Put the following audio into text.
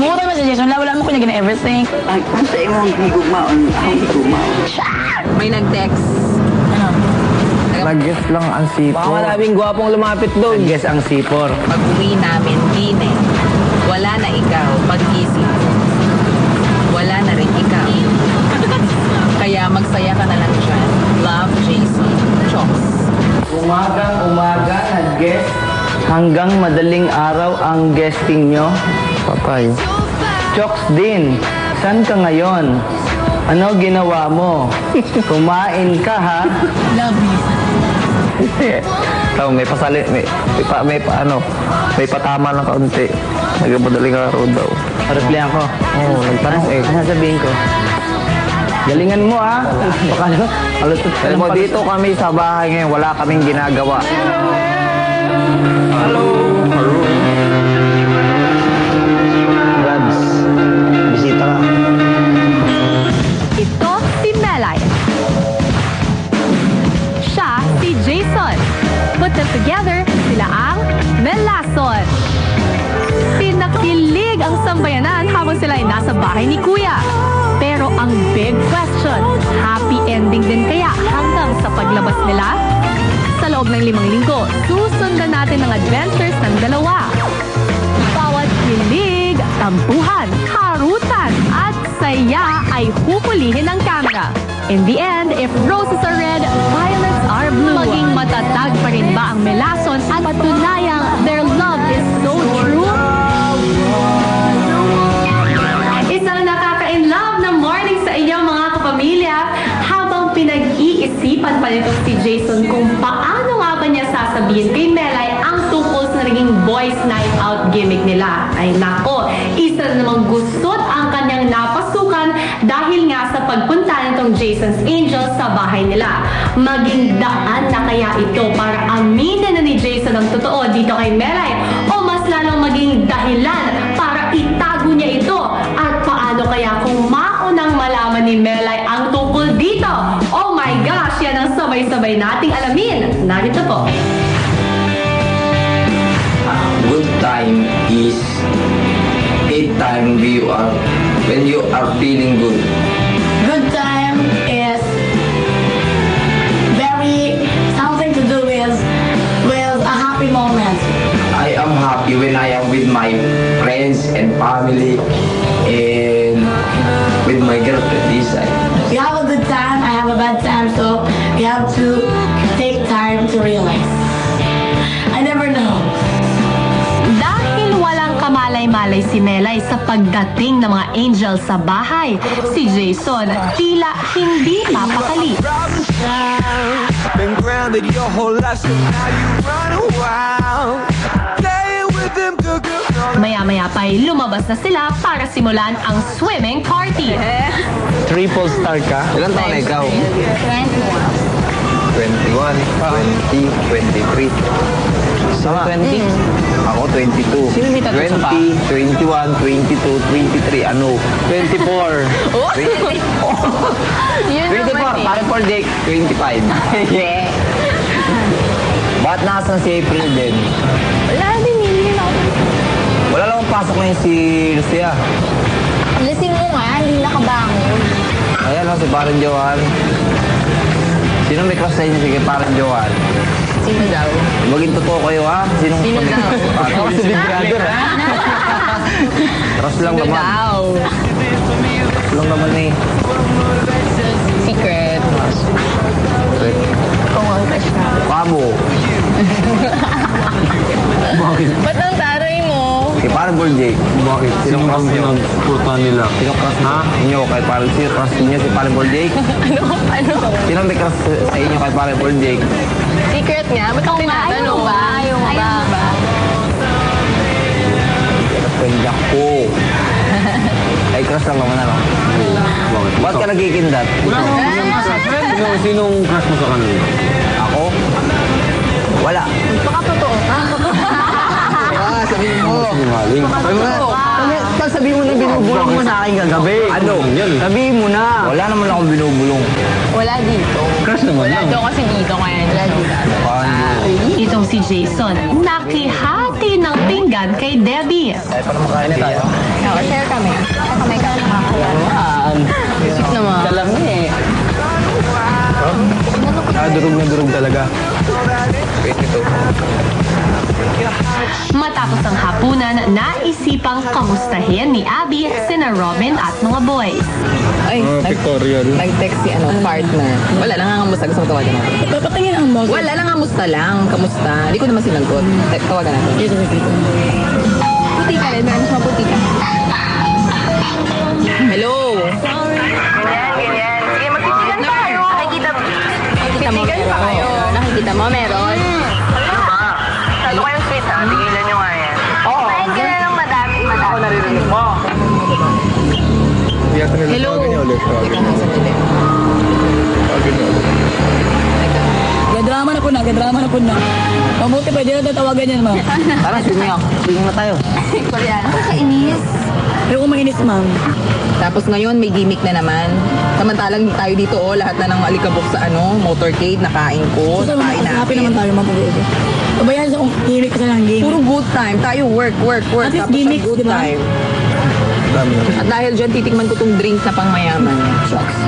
Mura ba sa Jason? Wala mo ko niya everything. Ay, kung sa imo ang higugmaon, ang higugmaon. May nag-text. Nag-guess lang ang sipor. Baka maraming gwapong lumapit doon. Nag-guess ang sipor. Pag uwi namin, Gine, wala na ikaw. Pag-isip, wala na rin ikaw. Kaya magsaya ka na lang dyan. Love, Jason. Chokes. Umagang-umaga, nag-guess. Hanggang madaling araw ang guesting nyo. Patay. Chokes din. San ka ngayon? Ano ginawa mo? Kumain ka, ha? Love you. Tao, may pasalit, may patama ng kaunti. Nagmadaling araw daw. Replyan ko. Oo, nagtanong eh. Ano sabihin ko? Galingan mo, ha? Alam mo, dito kami sa bahay ngayon, wala kaming ginagawa. Hello. Hello. Gabs, bisita ka. Ito si Melay. Siya si Jason. Put them together, sila ang Melason. Pinakilig ang sambayanan habang sila ay nasa bahay ni Kuya. Pero ang big question, happy ending din kaya hanggang sa paglabas nila? Sa loob ng 5 linggo, susundan natin ang adventures ng dalawa. Bawat hilig, tampuhan, karutan, at saya ay huhulihin ng camera. In the end, if roses are red, violets are blue. Maging matatag pa rin ba ang Melason at patunayang their love is so true? Isang nakaka-inlove na morning sa inyo mga kapamilya. Habang pinag-iisipan pa nito si Jason kung paano nga ba niya sasabihin kay Melay ang tungkol sa naging boys night out gimmick nila. Ay nako, isa na namang gustot ang kanyang napasukan dahil nga sa pagpunta nitong Jason's Angels sa bahay nila. Maging daan na kaya ito para aminin na ni Jason ang totoo dito kay Melay o mas lalong maging dahilan para itago niya ito? At paano kaya kung maunang malaman ni Melay ang tungkol dito? Oh my gosh, yan ang sabay-sabay nating alamin. Narito po. Good time is a time when you are feeling good. Good time is very something to do with a happy moment. I am happy when I am with my friends and family and with my girlfriend this side. You have a good time, I have a bad time, so you have to take time to realize. I never know. Dahil walang kamalay-malay si Melay sa pagdating ng mga angels sa bahay, si Jason tila hindi papakali. Been grounded your whole life, so now you run wild. Stay with them, good. Maya-maya pa'y lumabas na sila para simulan ang swimming party. Triple star ka? Ilan taon na ikaw? 21, 20, 23. Sa 20? Ako 22. Sino may tatlo pa? 20, 21, 22, 23, ano? 24. 24, pare for Jake, 25. Yeah. Ba't nasan si April din? Wala din, hindi na ako. Wala lang pasok na si Lucia. Lasing mo nga, hindi nakabangon. Ayan o, si Parang Johan. Sino may crush sa inyo? Sige, Parang Johan. Sino daw? Maging totoo kayo ha? Sino daw? Ako si Big Brother, ha? Crush lang Sino naman. daw? Crush lang naman eh. Secret. Kung ang crush ka. Pabo. Ba't ang taray mo? Kay Parang Paul Jake. Bakit? Sino crush nyo? Puta nila. Sino crush nyo? Inyo, kay Parang sino crush nyo si Parang Paul Jake? Ano? Sino may crush sa inyo kay Parang Paul Jake? Secret nga? Ba't ang tinatanong? Ayaw mo ba? Penjak ko. Ay, crush lang naman ano. Ba't ka nagkikindat? Sinong crush mo sa kanila? Ako? Wala. Baka totoo ka. Sabihin mo. Sinungaling. Pag sabihin mo na binubulong mo sa akin kagabi. Ano? Sabihin mo na. Wala naman akong binubulong. Wala dito. Crush naman lang. Wala daw kasi dito kaya wala dito. Itong si Jason, nakihati ng pinggan kay Debbie. Ay, para makain na tayo. Ako, sir, na durog talaga. 22. Matapos ang hapunan, naisipang kamustahin ni Abby sina Robin at mga boys. Ay, Pictorial. nag-text si partner. Wala lang ang kamusta. Gusto mo tawagan natin. Papatingin ang mouse. Wala lang kamusta lang. Kamusta? Hindi ko naman sinagot. Tawagan natin. Puti ka rin. Meron mas maputi ka. Hello? Ganyan. Sige, magtitigan pa kayo. Nakikita mo meron. Nakikita mo meron. Ano ba? Sabi ko kayong sweet ha. Tigilan nyo nga yan. Oo. Kain ka na ng madami. Ako naririnig mo. Hello? Teka nga, sandali. Gadrama na po na. Mabuti pwede na tatawagan yan, ma'am. Tara, swimming ako. Swimming na tayo. Nakakainis. Pero kung mainis, ma'am. Tapos ngayon, may gimmick na naman. Samantalang tayo dito, lahat na ng alikabok sa motorcade, nakain ko, nakain Happy naman natin. tayo, ma'am. Pabayaan sa kung himik kasi ng game. Puro good time. Tayo work. At least Tapos ang gimmicks, good di ba? time. At dahil dyan, titikman ko tong drinks na pang mayaman. Shucks.